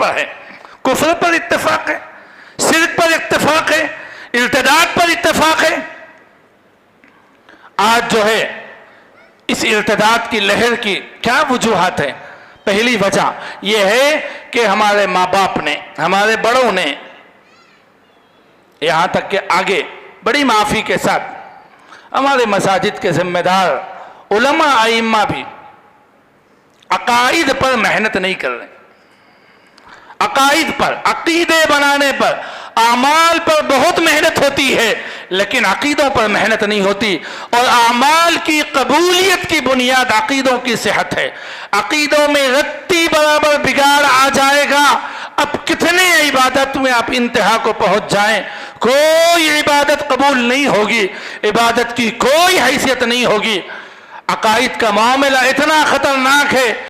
पर है, कुफ्र पर इत्तेफाक है, शिर्क पर इत्तेफाक है, इर्तिदाद पर इत्तेफाक है। आज जो है इस इर्तिदाद की लहर की क्या वजूहात है? पहली वजह यह है कि हमारे माँ बाप ने, हमारे बड़ों ने, यहां तक कि आगे बड़ी माफी के साथ हमारे मसाजिद के जिम्मेदार उलमा आइम्मा भी अकाइद पर मेहनत नहीं कर रहे। अकाइद पर, अकीदे बनाने पर, आमाल पर बहुत मेहनत होती है, लेकिन अकीदों पर मेहनत नहीं होती। और आमाल की कबूलियत की बुनियाद अकीदों की सेहत है। अकीदों में रत्ती बराबर बिगाड़ आ जाएगा, अब कितने इबादत में आप इंतहा को पहुंच जाएं, कोई इबादत कबूल नहीं होगी, इबादत की कोई हैसियत नहीं होगी। अकाइद का मामला इतना खतरनाक है।